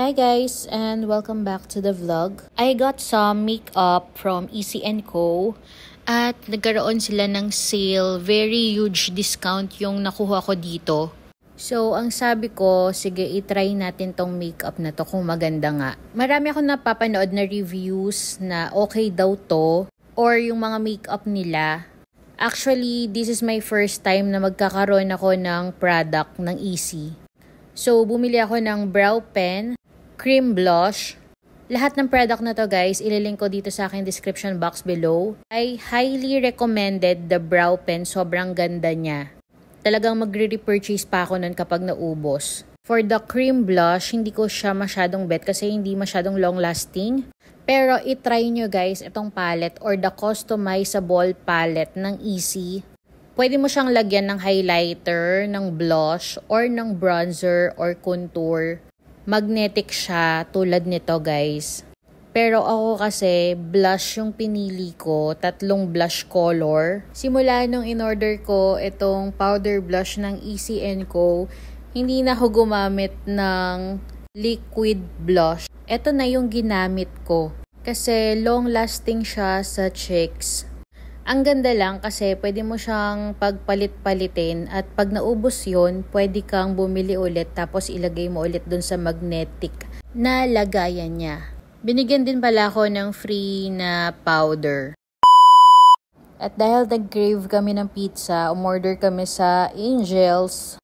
Hi guys and welcome back to the vlog. I got some makeup from Easy & Co. At nagkaroon sila ng sale. Very huge discount yung nakuha ko dito. So ang sabi ko, sige itry natin tong makeup na to kung maganda nga. Marami akong napapanood na reviews na okay daw to or yung mga makeup nila. Actually, this is my first time na magkakaroon ako ng product ng Easy. So bumili ako ng brow pen, cream blush. Lahat ng product na to guys, ililink ko dito sa aking description box below. I highly recommended the brow pen. Sobrang ganda niya. Talagang magre-repurchase pa ako nun kapag naubos. For the cream blush, hindi ko siya masyadong bet kasi hindi masyadong long lasting. Pero itry nyo guys itong palette or the customizable palette ng Easy. Pwede mo siyang lagyan ng highlighter, ng blush, or ng bronzer or contour. Magnetic siya tulad nito guys. Pero ako kasi blush yung pinili ko, 3 blush color. Simula nung in-order ko itong powder blush ng Easy & Co, hindi na ako gumamit ng liquid blush. Ito na yung ginamit ko kasi long lasting siya sa cheeks. Ang ganda lang kasi pwede mo siyang pagpalit-palitin at pag naubos yon, pwede kang bumili ulit tapos ilagay mo ulit dun sa magnetic na lagayan niya. Binigyan din pala ako ng free na powder. At dahil nag-crave kami ng pizza, umorder kami sa Angel's.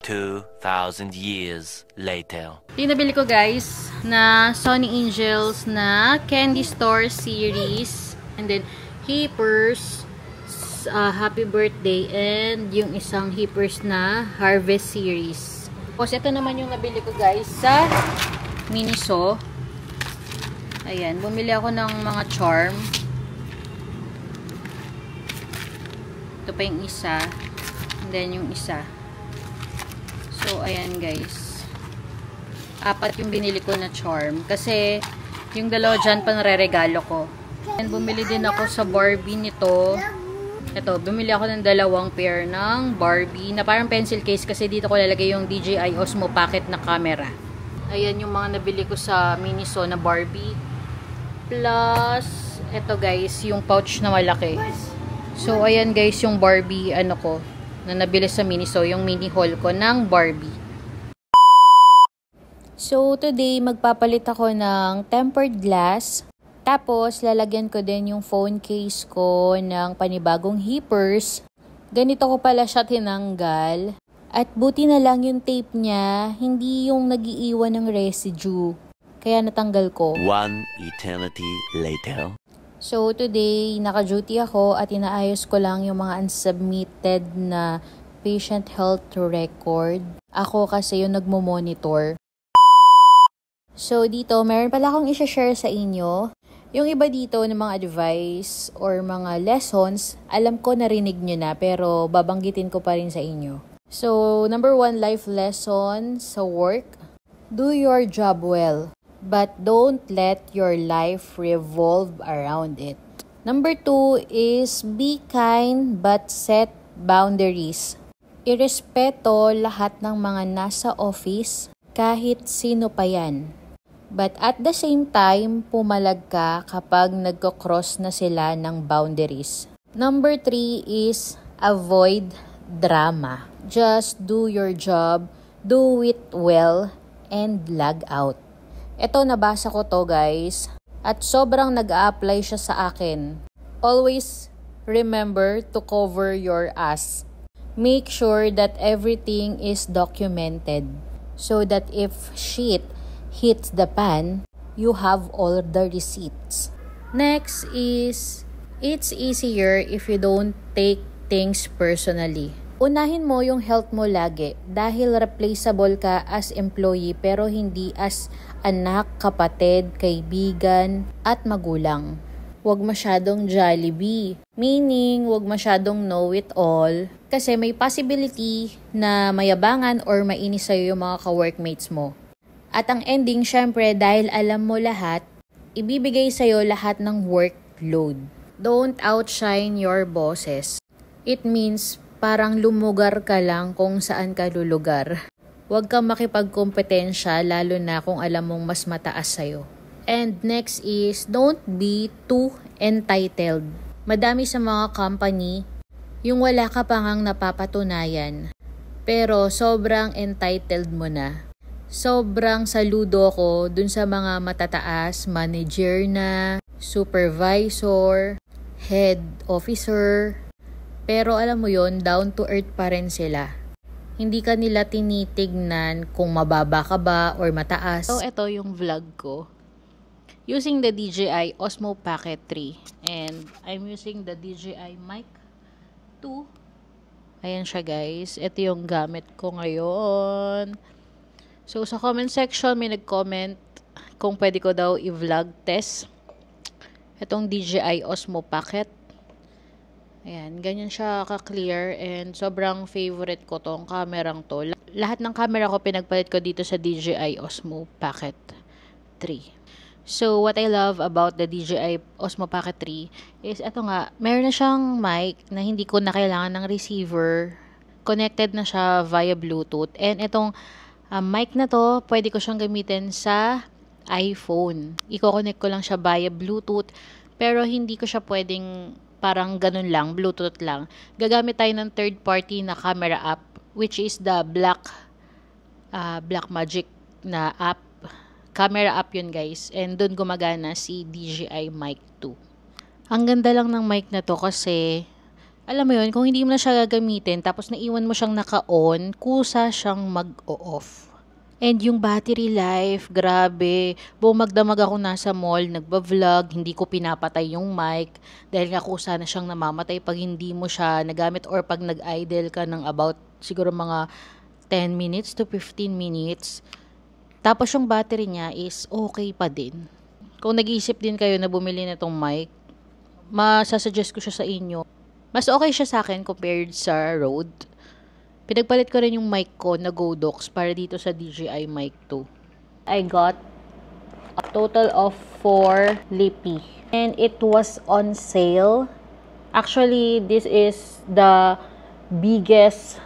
2,000 years later. Yung nabili ko guys na Sony Angels na Candy Store series. And then Hippers, Happy Birthday, and yung isang Hippers na Harvest series. Tapos ito naman yung nabili ko guys sa Miniso. Ayan, bumili ako ng mga charm. Ito pa yung isa. And then yung isa. So, ayan guys. 4 yung binili ko na charm. Kasi yung dalawa dyan panre-regalo ko. And bumili din ako sa Barbie nito. Ito, bumili ako ng 2 pair ng Barbie na parang pencil case kasi dito ko lalagay yung DJI Osmo Pocket na camera. Ayan yung mga nabili ko sa Miniso na Barbie. Plus, ito guys, yung pouch na malaki. So, ayan guys yung Barbie ano ko na nabili sa Miniso, yung mini haul ko ng Barbie. So, today magpapalit ako ng tempered glass. Tapos, lalagyan ko din yung phone case ko ng panibagong Hippers. Ganito ko pala siya tinanggal. At buti na lang yung tape niya, hindi yung nag-iiwan ng residue. Kaya natanggal ko. 1 eternity later. So, today, naka-duty ako at inaayos ko lang yung mga unsubmitted na patient health record. Ako kasi yung nagmo-monitor. So, dito, meron pala akong i-share sa inyo. Yung iba dito ng mga advice or mga lessons, alam ko narinig nyo na pero babanggitin ko pa rin sa inyo. So, number 1 life lesson sa work. Do your job well, but don't let your life revolve around it. Number 2 is be kind but set boundaries. Irespeto lahat ng mga nasa office kahit sino pa yan. But at the same time, pumalag ka kapag nagko-cross na sila ng boundaries. Number 3 is avoid drama. Just do your job, do it well, and log out. Ito nabasa ko to guys, at sobrang nag-a-apply siya sa akin. Always remember to cover your ass. Make sure that everything is documented so that if shit hits the pan, you have all the receipts. Next is, it's easier if you don't take things personally. Unahin mo yung health mo lagi dahil replaceable ka as employee pero hindi as anak, kapatid, kaibigan, at magulang. Huwag masyadong Jollibee. Meaning, huwag masyadong know-it-all kasi may possibility na mayabangan or mainis sa'yo yung mga ka-workmates mo. At ang ending, syempre, dahil alam mo lahat, ibibigay sa'yo lahat ng workload. Don't outshine your bosses. It means parang lumugar ka lang kung saan ka lulugar. Huwag kang makipagkompetensya lalo na kung alam mong mas mataas sa'yo. And next is, don't be too entitled. Madami sa mga company, yung wala ka pa ngang napapatunayan, pero sobrang entitled mo na. Sobrang saludo ko dun sa mga matataas, manager na, supervisor, head officer. Pero alam mo yon, down to earth pa rin sila. Hindi ka nila tinitignan kung mababa ka ba or mataas. So, ito yung vlog ko. Using the DJI Osmo Pocket 3. And I'm using the DJI Mic 2. Ayan siya guys. Ito yung gamit ko ngayon. So, sa comment section, may nag-comment kung pwede ko daw i-vlog test. Itong DJI Osmo Pocket. Ayan, ganyan siya ka-clear and sobrang favorite ko tong kamerang to. Lahat ng camera ko pinagpalit ko dito sa DJI Osmo Pocket 3. So, what I love about the DJI Osmo Pocket 3 is ito nga, meron na siyang mic na hindi ko na kailangan ng receiver. Connected na siya via Bluetooth. And itong mic na to, pwede ko siyang gamitin sa iPhone. Iko-connect ko lang siya via Bluetooth, pero hindi ko siya pwedeng parang ganun lang, Bluetooth lang. Gagamit tayo ng third party na camera app, which is the Blackmagic na app. Camera app yun guys. And dun gumagana si DJI Mic 2. Ang ganda lang ng mic na to kasi, alam mo yun, kung hindi mo na siya gagamitin, tapos naiwan mo siyang naka-on, kusa siyang mag-off. And yung battery life, grabe. Bumagdamag ako nasa mall, nagba-vlog, hindi ko pinapatay yung mic. Dahil nga kusa na siyang namamatay pag hindi mo siya nagamit or pag nag-idle ka ng about siguro mga 10 minutes to 15 minutes. Tapos yung battery niya is okay pa din. Kung nag-iisip din kayo na bumili na tong mic, masasuggest ko siya sa inyo. Mas okay siya sa akin compared sa Rode. Pinagpalit ko rin yung mic ko na Godox para dito sa DJI Mic 2. I got a total of 4 Lippy. And it was on sale. Actually, this is the biggest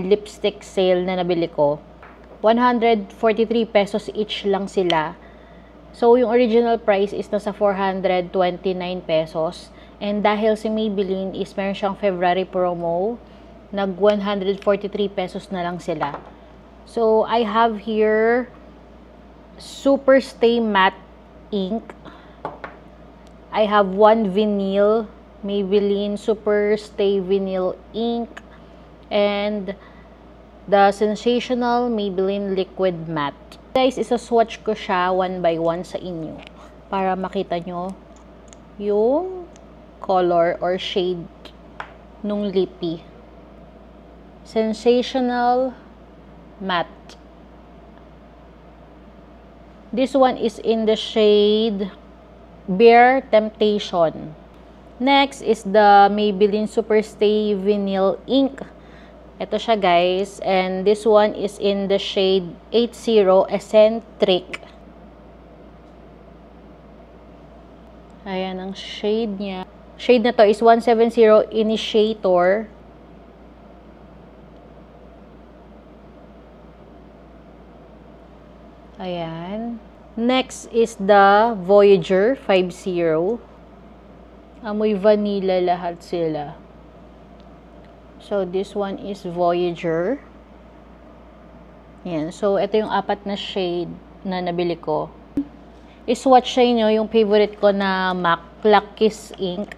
lipstick sale na nabili ko. 143 pesos each lang sila. So, yung original price is nasa 429 pesos. And dahil si Maybelline is meron siyang February promo, nag 143 pesos na lang sila. So, I have here Super Stay Matte ink. I have one vinyl, Maybelline Super Stay Vinyl ink. And the Sensational Maybelline Liquid Matte. Guys, isa-swatch ko siya one by one sa inyo para makita nyo yung color or shade nung lippy. Sensational Matte. This one is in the shade Bare Temptation. Next is the Maybelline Super Stay Vinyl Ink. Ito siya guys. And this one is in the shade 80 Eccentric. Ayan ang shade niya. Shade na to is 170 Initiator. Ayan. Next is the Voyager 50. Amoy vanilla lahat sila. So, this one is Voyager. Ayan. So, ito yung 4 na shade na nabili ko. I-swatch sa inyo yung favorite ko na MAC Clock Kiss ink.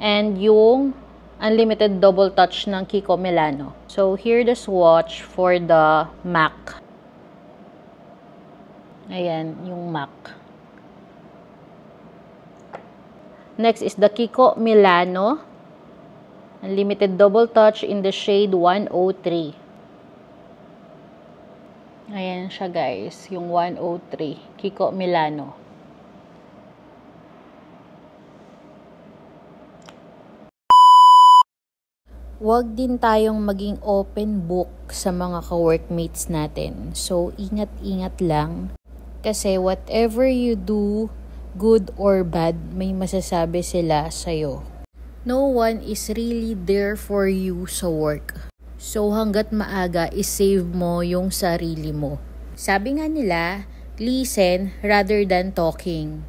And yung Unlimited Double Touch ng Kiko Milano. So, here the swatch for the MAC. Ayan, yung MAC. Next is the Kiko Milano. Unlimited Double Touch in the shade 103. Ayan siya guys, yung 103. Kiko Milano. Huwag din tayong maging open book sa mga ka-workmates natin. So, ingat-ingat lang. Kasi whatever you do, good or bad, may masasabi sila sa'yo. No one is really there for you sa work. So hanggat maaga, isave mo yung sarili mo. Sabi nga nila, listen rather than talking.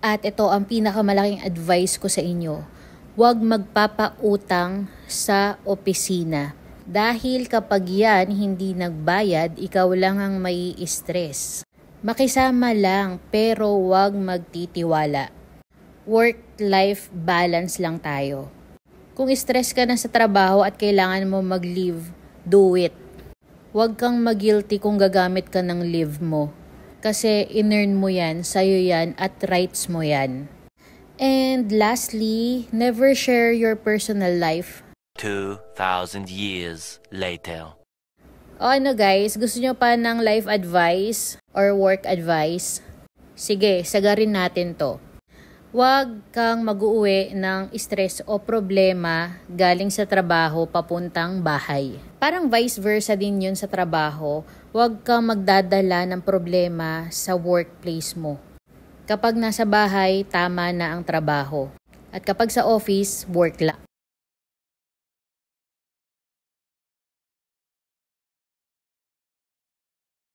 At ito ang pinakamalaking advice ko sa inyo. Huwag magpapautang sa opisina. Dahil kapag yan hindi nagbayad, ikaw lang ang may stress. Makisama lang pero huwag magtitiwala. Work-life balance lang tayo. Kung stress ka na sa trabaho at kailangan mo mag-leave, do it. Huwag kang mag-guilty kung gagamit ka ng leave mo. Kasi in-earn mo yan, sa'yo yan, at rights mo yan. And lastly, never share your personal life. 2,000 years later. O ano guys, gusto nyo pa ng life advice or work advice? Sige, sagarin natin to. Huwag kang mag-uwi ng stress o problema galing sa trabaho papuntang bahay. Parang vice versa din yun sa trabaho. Huwag kang magdadala ng problema sa workplace mo. Kapag nasa bahay, tama na ang trabaho. At kapag sa office, work lang.